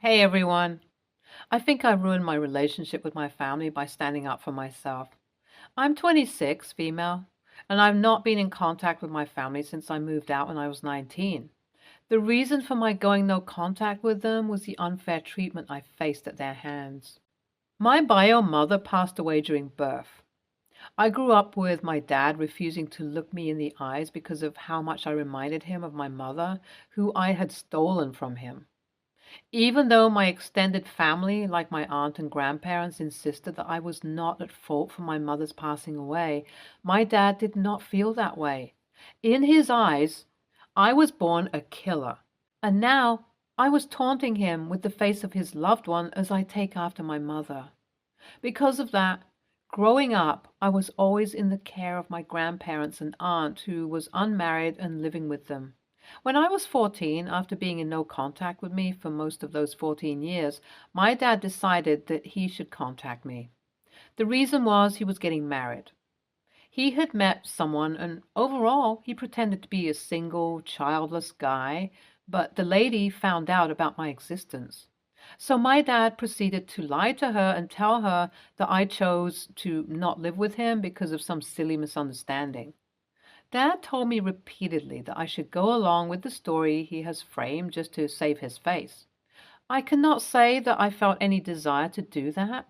Hey everyone. I think I ruined my relationship with my family by standing up for myself. I'm 26, female, and I've not been in contact with my family since I moved out when I was 19. The reason for my going no contact with them was the unfair treatment I faced at their hands. My bio mother passed away during birth. I grew up with my dad refusing to look me in the eyes because of how much I reminded him of my mother, who I had stolen from him. Even though my extended family, like my aunt and grandparents, insisted that I was not at fault for my mother's passing away, my dad did not feel that way. In his eyes, I was born a killer, and now I was taunting him with the face of his loved one as I take after my mother. Because of that, growing up, I was always in the care of my grandparents and aunt, who was unmarried and living with them. When I was 14, after being in no contact with me for most of those 14 years, my dad decided that he should contact me. The reason was he was getting married. He had met someone, and overall, he pretended to be a single, childless guy, but the lady found out about my existence. So my dad proceeded to lie to her and tell her that I chose to not live with him because of some silly misunderstanding. Dad told me repeatedly that I should go along with the story he has framed just to save his face. I cannot say that I felt any desire to do that.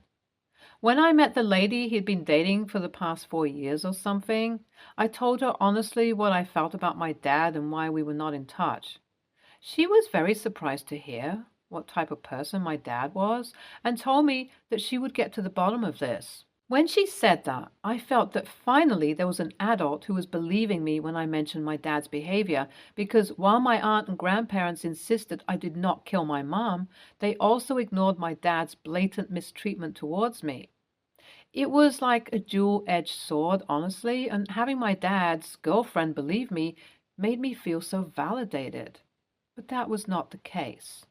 When I met the lady he'd been dating for the past 4 years or something, I told her honestly what I felt about my dad and why we were not in touch. She was very surprised to hear what type of person my dad was and told me that she would get to the bottom of this. When she said that, I felt that finally there was an adult who was believing me when I mentioned my dad's behavior, because while my aunt and grandparents insisted I did not kill my mom, they also ignored my dad's blatant mistreatment towards me. It was like a dual-edged sword, honestly, and having my dad's girlfriend believe me made me feel so validated. But that was not the case.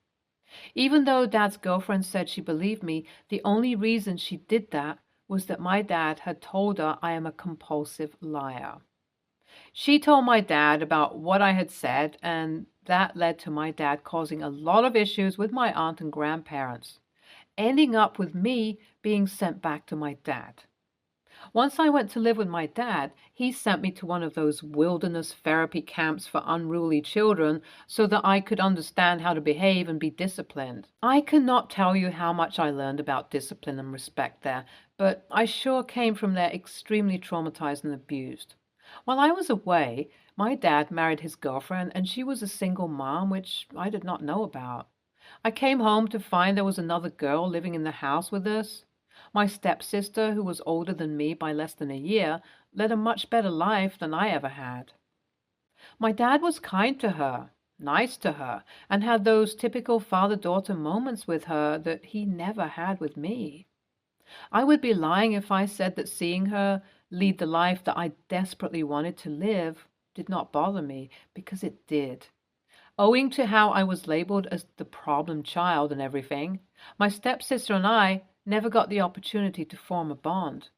Even though Dad's girlfriend said she believed me, the only reason she did that was that my dad had told her I am a compulsive liar. She told my dad about what I had said, and that led to my dad causing a lot of issues with my aunt and grandparents, ending up with me being sent back to my dad. Once I went to live with my dad, he sent me to one of those wilderness therapy camps for unruly children so that I could understand how to behave and be disciplined. I cannot tell you how much I learned about discipline and respect there, but I sure came from there extremely traumatized and abused. While I was away, my dad married his girlfriend, and she was a single mom, which I did not know about. I came home to find there was another girl living in the house with us. My stepsister, who was older than me by less than a year, led a much better life than I ever had. My dad was kind to her, nice to her, and had those typical father-daughter moments with her that he never had with me. I would be lying if I said that seeing her lead the life that I desperately wanted to live did not bother me, because it did. Owing to how I was labeled as the problem child and everything, my stepsister and I never got the opportunity to form a bond.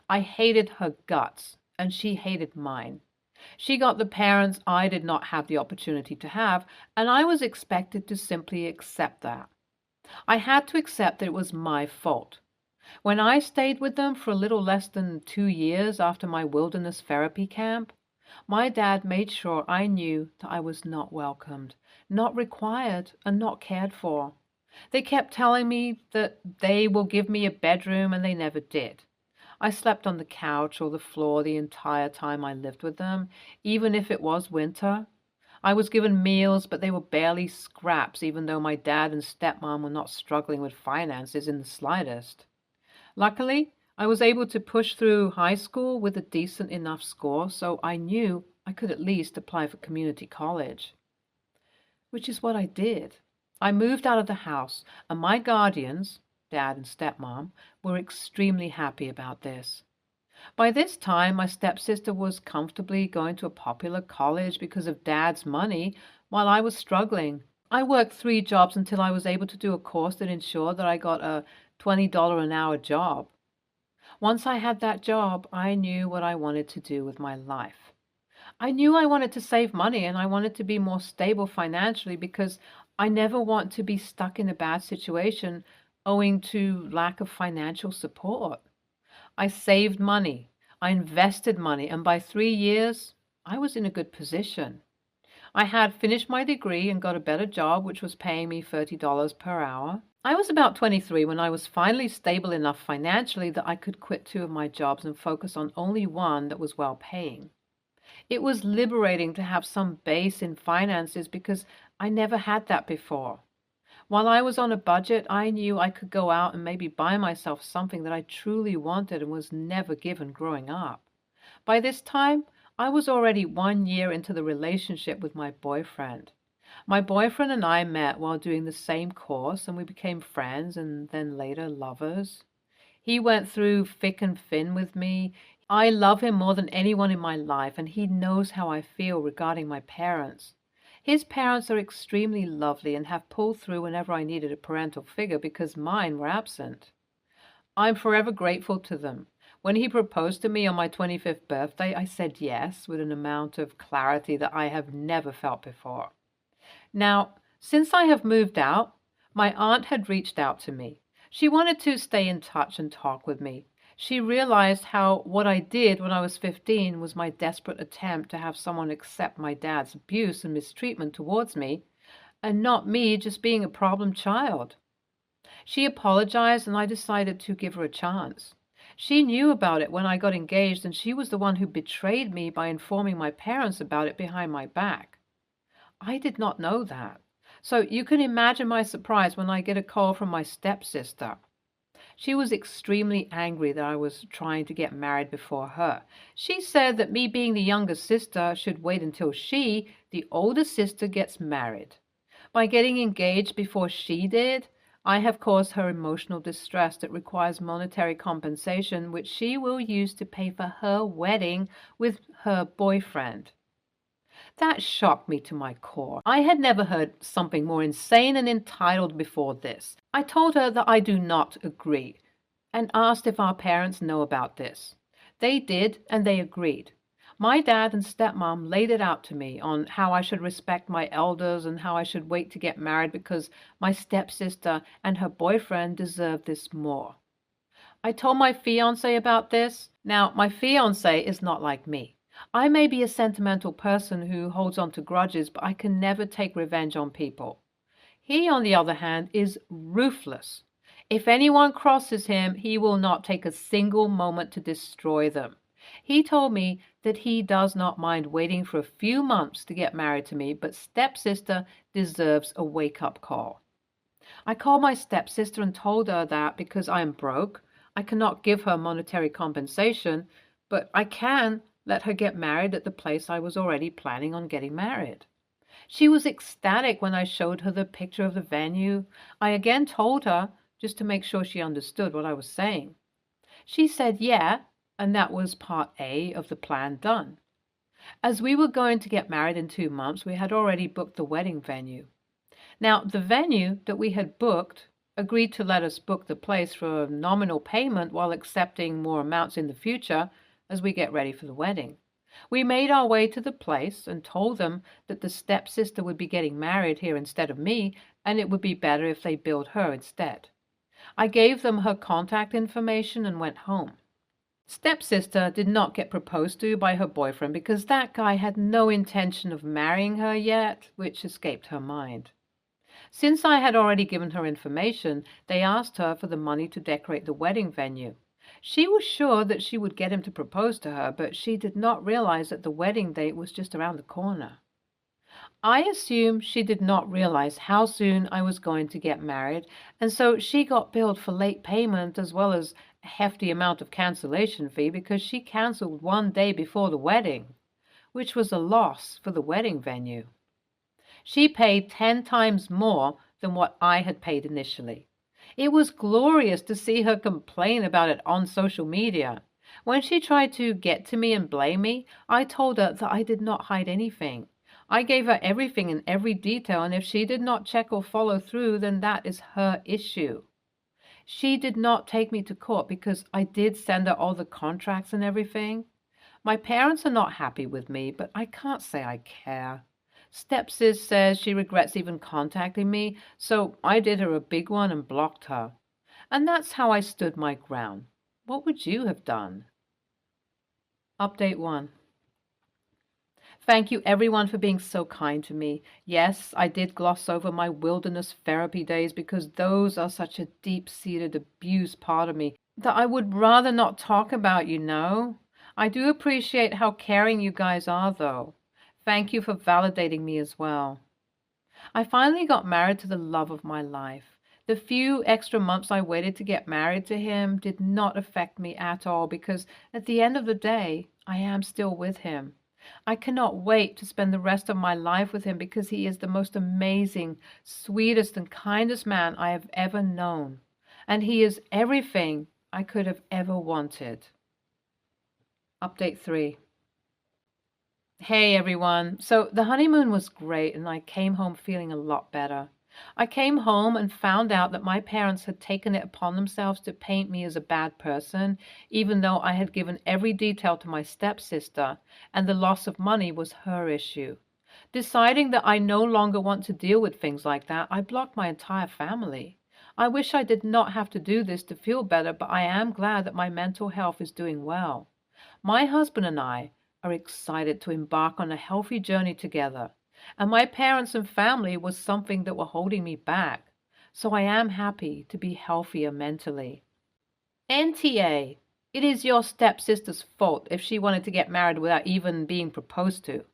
I hated her guts, and she hated mine. She got the parents I did not have the opportunity to have, and I was expected to simply accept that. I had to accept that it was my fault. When I stayed with them for a little less than 2 years after my wilderness therapy camp, my dad made sure I knew that I was not welcomed, not required, and not cared for. They kept telling me that they will give me a bedroom, and they never did. I slept on the couch or the floor the entire time I lived with them, even if it was winter. I was given meals, but they were barely scraps, even though my dad and stepmom were not struggling with finances in the slightest. Luckily, I was able to push through high school with a decent enough score, so I knew I could at least apply for community college. Which is what I did. I moved out of the house, and my guardians, Dad and stepmom, were extremely happy about this. By this time, my stepsister was comfortably going to a popular college because of Dad's money, while I was struggling. I worked 3 jobs until I was able to do a course that ensured that I got a $20 an hour job. Once I had that job, I knew what I wanted to do with my life. I knew I wanted to save money, and I wanted to be more stable financially because I never want to be stuck in a bad situation owing to lack of financial support. I saved money, I invested money, and by 3 years, I was in a good position. I had finished my degree and got a better job, which was paying me $30 per hour. I was about 23 when I was finally stable enough financially that I could quit two of my jobs and focus on only one that was well paying. It was liberating to have some base in finances because I never had that before. While I was on a budget, I knew I could go out and maybe buy myself something that I truly wanted and was never given growing up. By this time, I was already 1 year into the relationship with my boyfriend. My boyfriend and I met while doing the same course, and we became friends and then later lovers. He went through thick and thin with me. I love him more than anyone in my life, and he knows how I feel regarding my parents. His parents are extremely lovely and have pulled through whenever I needed a parental figure because mine were absent. I'm forever grateful to them. When he proposed to me on my 25th birthday, I said yes with an amount of clarity that I have never felt before. Now, since I have moved out, my aunt had reached out to me. She wanted to stay in touch and talk with me. She realized how what I did when I was 15 was my desperate attempt to have someone accept my dad's abuse and mistreatment towards me, and not me just being a problem child. She apologized, and I decided to give her a chance. She knew about it when I got engaged, and she was the one who betrayed me by informing my parents about it behind my back. I did not know that. So you can imagine my surprise when I get a call from my stepsister. She was extremely angry that I was trying to get married before her. She said that me being the younger sister should wait until she, the older sister, gets married. By getting engaged before she did, I have caused her emotional distress that requires monetary compensation, which she will use to pay for her wedding with her boyfriend. That shocked me to my core. I had never heard something more insane and entitled before this. I told her that I do not agree and asked if our parents know about this. They did, and they agreed. My dad and stepmom laid it out to me on how I should respect my elders and how I should wait to get married because my stepsister and her boyfriend deserve this more. I told my fiance about this. Now, my fiance is not like me. I may be a sentimental person who holds on to grudges, but I can never take revenge on people. He, on the other hand, is ruthless. If anyone crosses him, he will not take a single moment to destroy them. He told me that he does not mind waiting for a few months to get married to me, but stepsister deserves a wake-up call. I called my stepsister and told her that because I am broke, I cannot give her monetary compensation, but I can let her get married at the place I was already planning on getting married. She was ecstatic when I showed her the picture of the venue. I again told her, just to make sure she understood what I was saying. She said yeah, and that was part A of the plan done. As we were going to get married in 2 months, we had already booked the wedding venue. Now, the venue that we had booked agreed to let us book the place for a nominal payment while accepting more amounts in the future as we get ready for the wedding. We made our way to the place and told them that the stepsister would be getting married here instead of me, and it would be better if they billed her instead. I gave them her contact information and went home. Stepsister did not get proposed to by her boyfriend because that guy had no intention of marrying her yet, which escaped her mind. Since I had already given her information, they asked her for the money to decorate the wedding venue. She was sure that she would get him to propose to her, but she did not realize that the wedding date was just around the corner. I assume she did not realize how soon I was going to get married, and so she got billed for late payment as well as a hefty amount of cancellation fee because she canceled 1 day before the wedding, which was a loss for the wedding venue. She paid 10 times more than what I had paid initially. It was glorious to see her complain about it on social media. When she tried to get to me and blame me, I told her that I did not hide anything. I gave her everything in every detail, and if she did not check or follow through, then that is her issue. She did not take me to court because I did send her all the contracts and everything. My parents are not happy with me, but I can't say I care. Stepsis says she regrets even contacting me, so I did her a big one and blocked her. And that's how I stood my ground. What would you have done? Update 1. Thank you everyone for being so kind to me. Yes, I did gloss over my wilderness therapy days because those are such a deep-seated abused part of me that I would rather not talk about, you know. I do appreciate how caring you guys are, though. Thank you for validating me as well. I finally got married to the love of my life. The few extra months I waited to get married to him did not affect me at all because at the end of the day, I am still with him. I cannot wait to spend the rest of my life with him because he is the most amazing, sweetest, and kindest man I have ever known. And he is everything I could have ever wanted. Update 3. Hey everyone. So the honeymoon was great and I came home feeling a lot better. I came home and found out that my parents had taken it upon themselves to paint me as a bad person, even though I had given every detail to my stepsister, and the loss of money was her issue. Deciding that I no longer want to deal with things like that, I blocked my entire family. I wish I did not have to do this to feel better, but I am glad that my mental health is doing well. My husband and I are excited to embark on a healthy journey together. And my parents and family was something that were holding me back. So I am happy to be healthier mentally. NTA. It is your stepsister's fault if she wanted to get married without even being proposed to.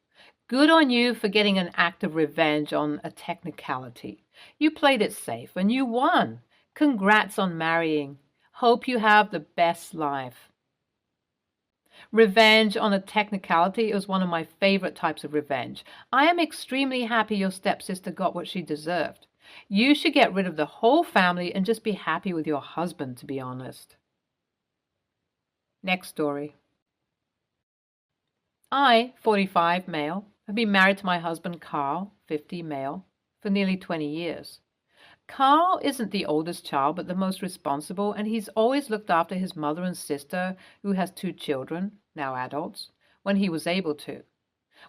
Good on you for getting an act of revenge on a technicality. You played it safe and you won. Congrats on marrying. Hope you have the best life. Revenge on a technicality is one of my favorite types of revenge. I am extremely happy your stepsister got what she deserved. You should get rid of the whole family and just be happy with your husband, to be honest. Next story. I, 45, male, have been married to my husband Carl, 50, male, for nearly 20 years. Carl isn't the oldest child, but the most responsible, and he's always looked after his mother and sister, who has 2 children, now adults, when he was able to.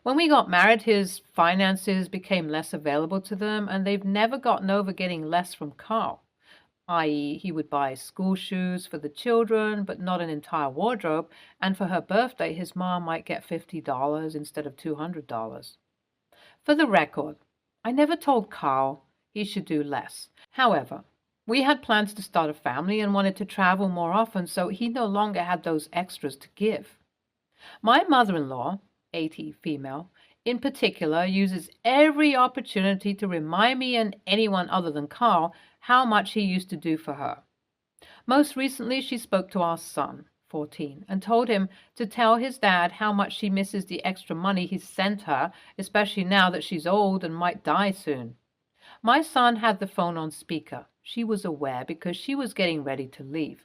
When we got married, his finances became less available to them, and they've never gotten over getting less from Carl, i.e., he would buy school shoes for the children, but not an entire wardrobe, and for her birthday, his mom might get $50 instead of $200. For the record, I never told Carl he should do less. However, we had plans to start a family and wanted to travel more often, so he no longer had those extras to give. My mother-in-law, 80, female, in particular, uses every opportunity to remind me and anyone other than Carl how much he used to do for her. Most recently, she spoke to our son, 14, and told him to tell his dad how much she misses the extra money he sent her, especially now that she's old and might die soon. My son had the phone on speaker. She was aware because she was getting ready to leave,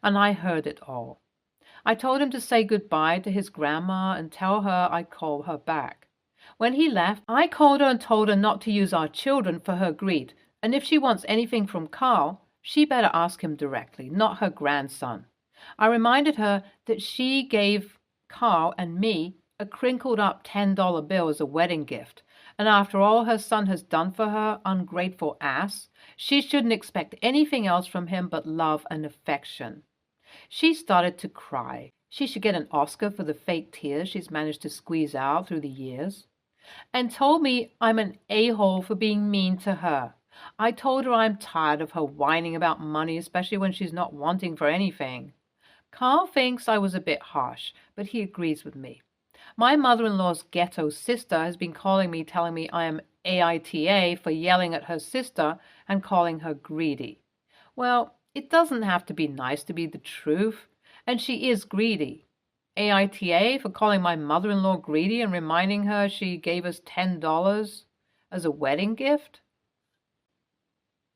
and I heard it all. I told him to say goodbye to his grandma and tell her I'd call her back. When he left, I called her and told her not to use our children for her greed, and if she wants anything from Carl, she better ask him directly, not her grandson. I reminded her that she gave Carl and me a crinkled up $10 bill as a wedding gift, and after all her son has done for her, ungrateful ass, she shouldn't expect anything else from him but love and affection. She started to cry. She should get an Oscar for the fake tears she's managed to squeeze out through the years. And told me I'm an a-hole for being mean to her. I told her I'm tired of her whining about money, especially when she's not wanting for anything. Carl thinks I was a bit harsh, but he agrees with me. My mother-in-law's ghetto sister has been calling me, telling me I am AITA for yelling at her sister and calling her greedy. Well, it doesn't have to be nice to be the truth, and she is greedy. AITA for calling my mother-in-law greedy and reminding her she gave us $10 as a wedding gift?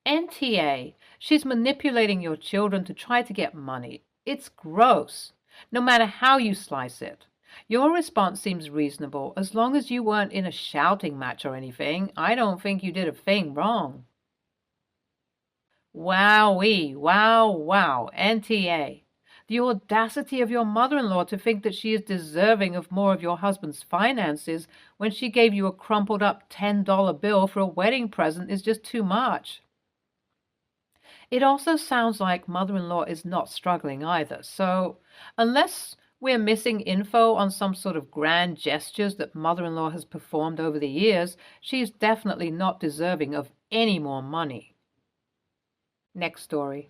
NTA, she's manipulating your children to try to get money. It's gross, no matter how you slice it. Your response seems reasonable. As long as you weren't in a shouting match or anything, I don't think you did a thing wrong. Wowee, wow, wow, NTA. The audacity of your mother-in-law to think that she is deserving of more of your husband's finances when she gave you a crumpled up $10 bill for a wedding present is just too much. It also sounds like mother-in-law is not struggling either. So unless we're missing info on some sort of grand gestures that mother-in-law has performed over the years, she's definitely not deserving of any more money. Next story.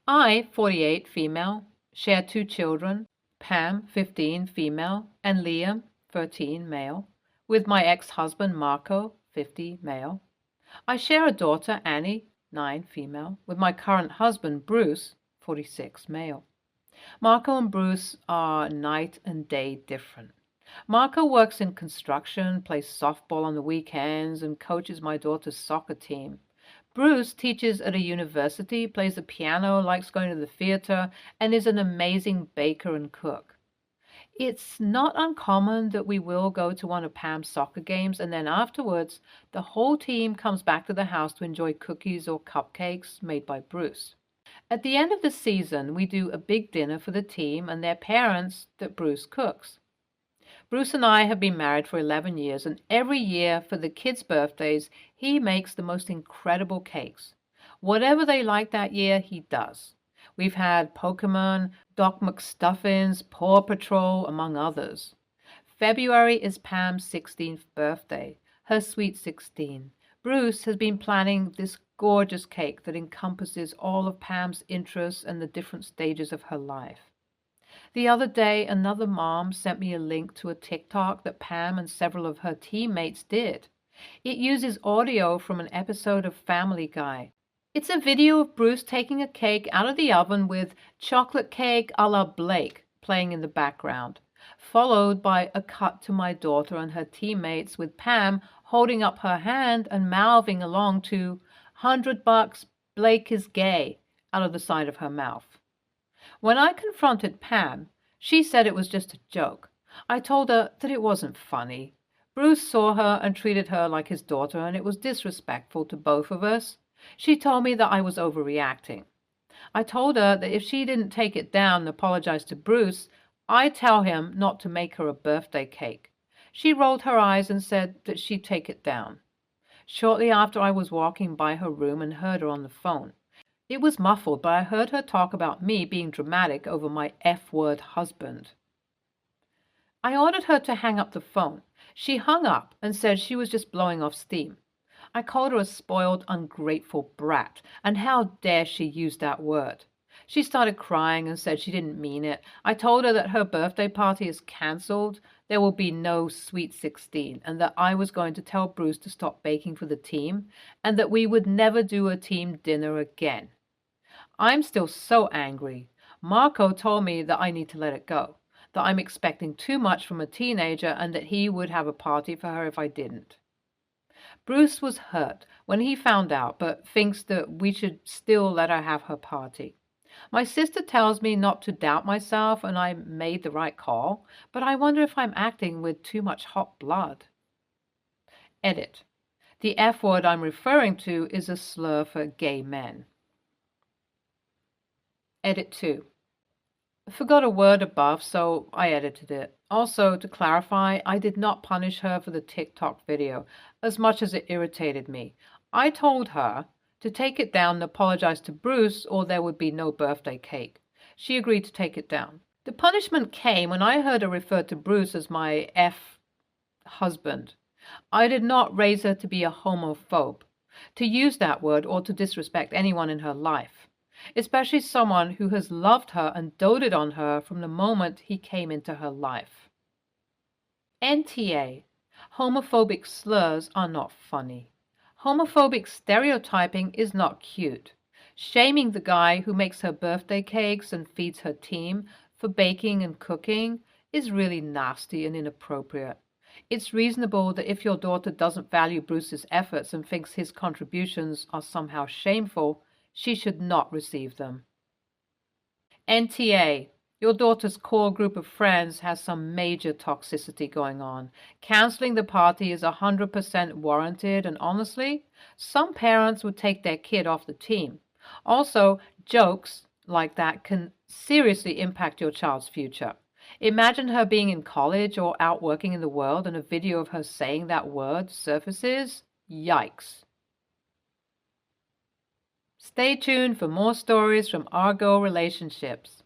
I, 48, female, share 2 children, Pam, 15, female, and Liam, 13, male, with my ex-husband Marco, 50, male. I share a daughter, Annie, 9, female, with my current husband, Bruce, 46, male. Marco and Bruce are night and day different. Marco works in construction, plays softball on the weekends, and coaches my daughter's soccer team. Bruce teaches at a university, plays the piano, likes going to the theater, and is an amazing baker and cook. It's not uncommon that we will go to one of Pam's soccer games, and then afterwards, the whole team comes back to the house to enjoy cookies or cupcakes made by Bruce. At the end of the season, we do a big dinner for the team and their parents that Bruce cooks. Bruce and I have been married for 11 years, and every year for the kids' birthdays, he makes the most incredible cakes. Whatever they like that year, he does. We've had Pokemon, Doc McStuffins, Paw Patrol, among others. February is Pam's 16th birthday, her sweet 16. Bruce has been planning this gorgeous cake that encompasses all of Pam's interests and the different stages of her life. The other day, another mom sent me a link to a TikTok that Pam and several of her teammates did. It uses audio from an episode of Family Guy. It's a video of Bruce taking a cake out of the oven with chocolate cake a la Blake playing in the background, followed by a cut to my daughter and her teammates with Pam holding up her hand and mouthing along to $100, Blake is gay, out of the side of her mouth. When I confronted Pam, she said it was just a joke. I told her that it wasn't funny. Bruce saw her and treated her like his daughter, and it was disrespectful to both of us. She told me that I was overreacting. I told her that if she didn't take it down and apologize to Bruce, I'd tell him not to make her a birthday cake. She rolled her eyes and said that she'd take it down. Shortly after, I was walking by her room and heard her on the phone. It was muffled, but I heard her talk about me being dramatic over my F-word husband. I ordered her to hang up the phone. She hung up and said she was just blowing off steam. I called her a spoiled, ungrateful brat, and how dare she use that word. She started crying and said she didn't mean it. I told her that her birthday party is cancelled, there will be no Sweet 16, and that I was going to tell Bruce to stop baking for the team, and that we would never do a team dinner again. I'm still so angry. Marco told me that I need to let it go, that I'm expecting too much from a teenager and that he would have a party for her if I didn't. Bruce was hurt when he found out, but thinks that we should still let her have her party. My sister tells me not to doubt myself and I made the right call, but I wonder if I'm acting with too much hot blood. Edit. The F word I'm referring to is a slur for gay men. Edit 2. I forgot a word above, so I edited it. Also, to clarify, I did not punish her for the TikTok video, as much as it irritated me. I told her to take it down and apologize to Bruce, or there would be no birthday cake. She agreed to take it down. The punishment came when I heard her refer to Bruce as my husband. I did not raise her to be a homophobe, to use that word, or to disrespect anyone in her life, especially someone who has loved her and doted on her from the moment he came into her life. NTA. Homophobic slurs are not funny. Homophobic stereotyping is not cute. Shaming the guy who makes her birthday cakes and feeds her team for baking and cooking is really nasty and inappropriate. It's reasonable that if your daughter doesn't value Bruce's efforts and thinks his contributions are somehow shameful, she should not receive them. NTA. Your daughter's core group of friends has some major toxicity going on. Canceling the party is 100% warranted, and honestly, some parents would take their kid off the team. Also, jokes like that can seriously impact your child's future. Imagine her being in college or out working in the world and a video of her saying that word surfaces. Yikes. Stay tuned for more stories from our girl relationships.